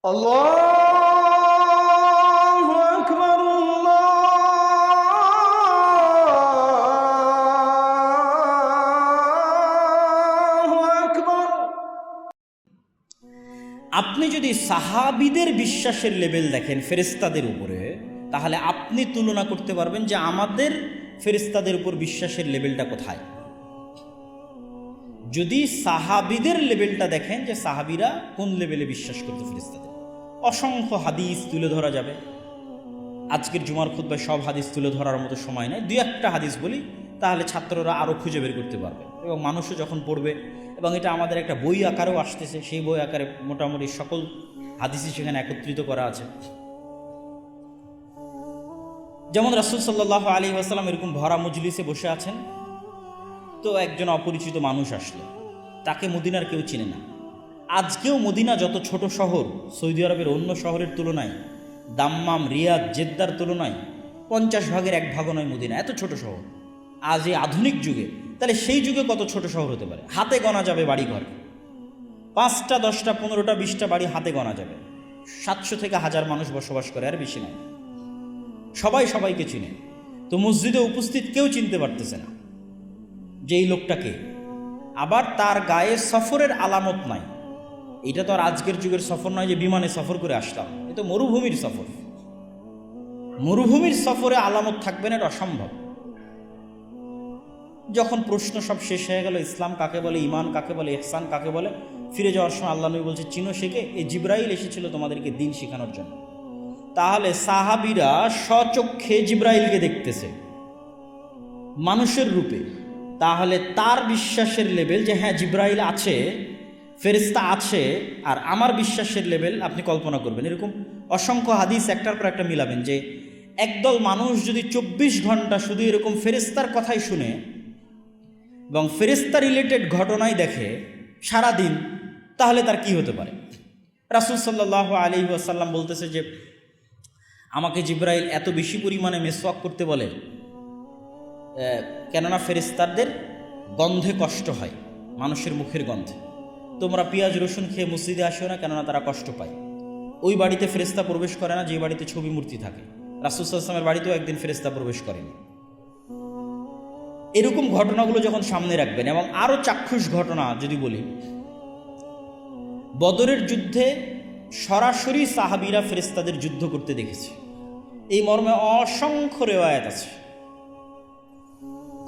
আল্লাহু আকবার, আল্লাহু আকবার। আপনি যদি সাহাবীদের বিশ্বাসের লেভেল দেখেন ফেরেশতাদের উপরে, তাহলে আপনি তুলনা করতে পারবেন যে আমাদের ফেরেশতাদের উপর বিশ্বাসের লেভেলটা কোথায়। যদি সাহাবীদের লেভেলটা দেখেন যে সাহাবীরা কোন লেভেলে বিশ্বাস করতে ফেরেশতাদের, অসংখ্য হাদিস তুলে ধরা যাবে। আজকের জুমার খুতবায় সব হাদিস তুলে ধরার মতো সময় নেই, দুই একটা হাদিস বলি, তাহলে ছাত্ররা আরও খুঁজে বের করতে পারবে এবং মানুষও যখন পড়বে, এবং এটা আমাদের একটা বই আকারেও আসতেছে, সেই বই আকারে মোটামুটি সকল হাদিসই সেখানে একত্রিত করা আছে। যেমন রাসূল সাল্লাল্লাহু আলাইহি ওয়াসাল্লাম এরকম ভরা মজলিসে বসে আছেন, তো একজন অপরিচিত মানুষ আসলো, তাকে মদিনার কেউ চিনে না। আজকেও মদিনা যত ছোট শহর, সৌদি আরবের অন্য শহরের তুলনায়, দাম্মাম, রিয়াদ, জেদ্দার তুলনায় 50 ভাগের 1 ভাগও নয় মদিনা, এত ছোট শহর। আজ এই আধুনিক যুগে, তাহলে সেই যুগে কত ছোট শহর হতে পারে? হাতে গোনা যাবে বাড়িঘর, 5টা 10টা 15টা 20টা বাড়ি হাতে গোনা যাবে। 700 থেকে 1000 মানুষ বসবাস করে, আর বেশি নয়। সবাই সবাইকে চিনে, তো মসজিদে উপস্থিত কেউ চিনতে পারতেছে না যে এই লোকটাকে। আবার তার গায়ে সফরের আলামত নাই। এটা তো আর আজকের যুগের সফর নয় যে বিমানে সফর করে আসলাম, এ তো মরুভূমির সফর। মরুভূমির সফরে আলামত থাকবে না, এটা অসম্ভব। যখন প্রশ্ন সব শেষ হয়ে গেল, ইসলাম কাকে বলে, ঈমান কাকে বলে, ইহসান কাকে বলে, ফিরে যাওয়ার সময় আল্লাহ নবী বলছে, চিনো শেখে, এই জিব্রাইল এসেছিল তোমাদেরকে দিন শেখানোর জন্য। তাহলে সাহাবীরা স্বচক্ষে জিব্রাইলকে দেখতেছে মানুষের রূপে, তাহলে তার বিশ্বাসের লেভেল যে হ্যাঁ জিব্রাইল আছে, ফেরেশতা আছে, আর আমার বিশ্বাসের লেভেল আপনি কল্পনা করবেন। এরকম অসংখ্য হাদিস একটার পর একটা মিলাবেন যে একদল মানুষ যদি 24 ঘন্টা শুধু এরকম ফেরেশতার কথাই শুনে এবং ফেরেশতা রিলেটেড ঘটনাই দেখে সারাদিন, তাহলে তার কি হতে পারে? রাসূল সাল্লাল্লাহু আলাইহি ওয়াসাল্লাম বলতেছে যে আমাকে জিব্রাইল এত বেশি পরিমাণে মেসওয়াক করতে বলে, কেননা ফেরেশতাদের গন্ধে কষ্ট হয়, মানুষের মুখের গন্ধে। তোমরা পেঁয়াজ রসুন খেয়ে মসজিদে আসো না, কেননা তারা কষ্ট পায়। ওই বাড়িতে ফেরেশতা প্রবেশ করে না যে বাড়িতে ছবি মূর্তি থাকে। রাসূল সাল্লাল্লাহু আলাইহি ওয়াসাল্লামের বাড়িতেও একদিন ফেরেশতা প্রবেশ করেনি। এরকম ঘটনাগুলো যখন সামনে রাখবেন, এবং আরও চাক্ষুষ ঘটনা যদি বলি, বদরের যুদ্ধে সরাসরি সাহাবীরা ফেরেশতাদের যুদ্ধ করতে দেখেছে, এই মর্মে অসংখ্য রেওয়ায়াত আছে।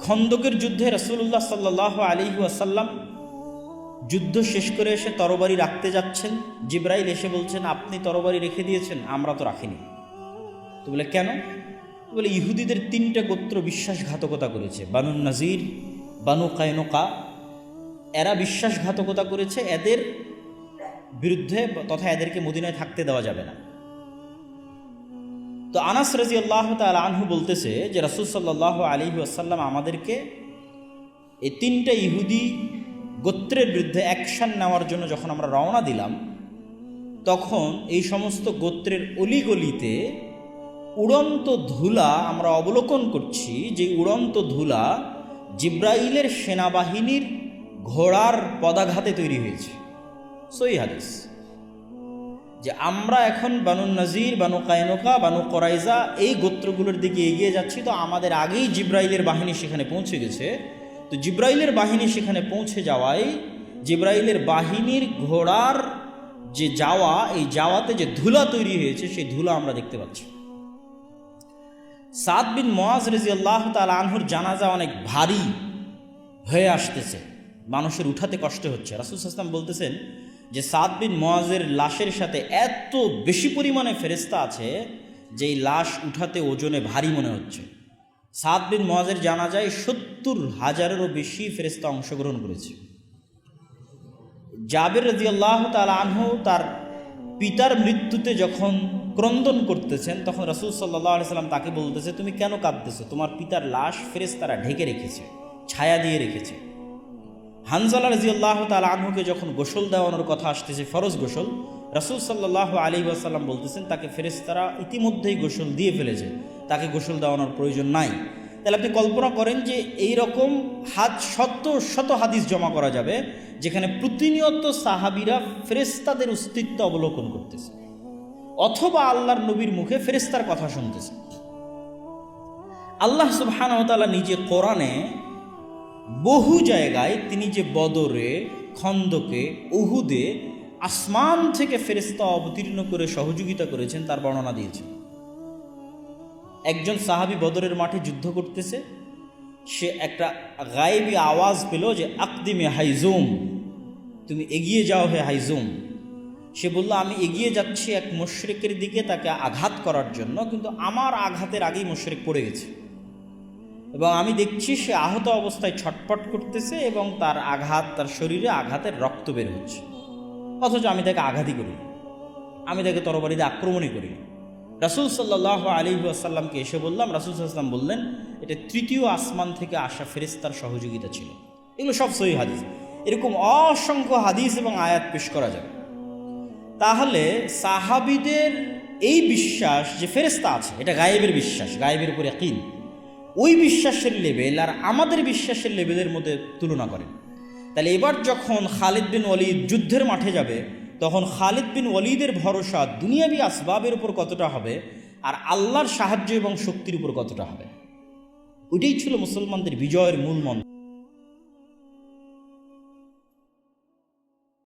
খন্দকের যুদ্ধে রাসূলুল্লাহ সাল্লাল্লাহু আলাইহি ওয়াসাল্লাম যুদ্ধ শেষ করে এসে তরবারি রাখতে যাচ্ছেন, জিব্রাইল এসে বলছেন, আপনি তরবারি রেখে দিয়েছেন, আমরা তো রাখিনি। তো বলে কেন? বলে ইহুদিদের 3টে গোত্র বিশ্বাসঘাতকতা করেছে, বানু নাজির, বানু কায়নুকা, এরা বিশ্বাসঘাতকতা করেছে, এদের বিরুদ্ধে তথা এদেরকে মদিনায় থাকতে দেওয়া যাবে না। তো আনাস রাদিয়াল্লাহু তাআলা আনহু বলতেছে যে রাসূল সাল্লাল্লাহু আলাইহি ওয়াসাল্লাম আমাদেরকে এই 3টে ইহুদি গোত্রের বিরুদ্ধে অ্যাকশন নেওয়ার জন্য যখন আমরা রওনা দিলাম, তখন এই সমস্ত গোত্রের অলিগলিতে উড়ন্ত ধুলা আমরা অবলোকন করছি, যে উড়ন্ত ধুলা জিব্রাইলের সেনাবাহিনীর ঘোড়ার পদাঘাতে তৈরি হয়েছে। সহিহ হাদিস, যে আমরা এখন বানু নাজির, বানু কায়নুকা, বানু কোরাইজা এই গোত্রগুলোর দিকে এগিয়ে যাচ্ছি, তো আমাদের আগেই জিব্রাইলের বাহিনী সেখানে পৌঁছে গেছে। তো জিব্রাইলের বাহিনী সেখানে পৌঁছে যাওয়ায় জিব্রাইলের বাহিনীর ঘোড়ার যে যাওয়া, এই যাওয়াতে যে ধুলা তৈরি হয়েছে, সেই ধুলা আমরা দেখতে পাচ্ছি। সাদ বিন মুআজ রাদিয়াল্লাহু তাআলা আনহুর জানাজা অনেক ভারী হয়ে আসতেছে, মানুষের উঠাতে কষ্ট হচ্ছে। রাসূল সাল্লাল্লাহু আলাইহি ওয়াসাল্লাম বলতেছেন যে সাদ বিন মুআজের লাশের সাথে এত বেশি পরিমাণে ফেরেশতা আছে যে এই লাশ উঠাতে ওজনে ভারী মনে হচ্ছে। সাদ বিন মুআজের জানাজায় 70,000-এরও বেশি ফেরেশতা অংশগ্রহণ করেছে। জাবের রাদিয়াল্লাহু তাআলা আনহু তার পিতার মৃত্যুতে যখন ক্রন্দন করতেছেন, তখন রাসূল সাল্লাল্লাহু আলাইহি ওয়াসাল্লাম তাকে বলতেছে, তুমি কেন কাঁদতেছো? তোমার পিতার লাশ ফেরেশতারা ঢেকে রেখেছে, ছায়া দিয়ে রেখেছে। হানজালা রাদিয়াল্লাহু তাআলা আনহুকে যখন গোসল দেওয়ানোর কথা আসতেছে, ফরজ গোসল, রাসূল সাল্লাল্লাহু আলাইহি ওয়াসাল্লাম বলতেছেন তাকে ফেরেশতারা ইতিমধ্যেই গোসল দিয়ে ফেলেছে, তাকে গোসল দেওয়ানোর প্রয়োজন নাই। তাহলে আপনি কল্পনা করেন যে এই রকম শত শত হাদিস জমা করা যাবে যেখানে প্রতিনিয়ত সাহাবীরা ফেরেশতাদের অস্তিত্ব অবলোকন করতেছে। অথবা আল্লাহর নবীর মুখে ফেরেশতার কথা শুনতেছে। আল্লাহ সুবহানাহু ওয়া তাআলা নিজে কোরআনে বহু জায়গায় তিনি যে বদরে, খন্দকে, উহুদে আসমান থেকে ফেরেশতা অবতীর্ণ করে সহযোগিতা করেছেন তার বর্ণনা দিয়েছেন। একজন সাহাবী বদরের মাঠে যুদ্ধ করতেছে, সে একটা গায়েবী আওয়াজ পেল যে আকদিমে হাইজুম, তুমি এগিয়ে যাও হে হাইজুম। সে বলল, আমি এগিয়ে যাচ্ছি এক মুশরিকের দিকে তাকে আঘাত করার জন্য, কিন্তু আমার আঘাতের আগেই মুশরিক পড়ে গেছে এবং আমি দেখছি সে আহত অবস্থায় ছটফট করতেছে এবং তার আঘাত, তার শরীরে আঘাতের রক্ত বের হচ্ছে, অথচ আমি তাকে আঘাতই করি, আমি তাকে তরবারি দিয়ে আক্রমণই করি। রাসূল সাল্লাল্লাহু আলাইহি ওয়াসাল্লামকে এসে বললাম, রাসূল সাল্লাল্লাহু আলাইহি ওয়াসাল্লাম বললেন এটা তৃতীয় আসমান থেকে আসা ফেরেশতার সহযোগিতা ছিল। এগুলো সব সহিহ হাদিস, এরকম অসংখ্য হাদিস এবং আয়াত পেশ করা যাবে। তাহলে সাহাবীদের এই বিশ্বাস যে ফেরেশতা আছে, এটা গায়েবের বিশ্বাস, গায়েবের উপর ইয়াকিন, ওই বিশ্বাসের লেভেল আর আমাদের বিশ্বাসের লেভেলের মধ্যে তুলনা করেন। তাহলে এবার যখন খালিদ বিন ওয়ালিদ যুদ্ধের মাঠে যাবে, তখন খালিদ বিন ওয়ালিদের ভরসা দুনিয়াবী আসবাবের উপর কতটা হবে আর আল্লাহর সাহায্য এবং শক্তির উপর কতটা হবে, ওইটাই ছিল মুসলমানদের বিজয়ের মূল মন্ত্র।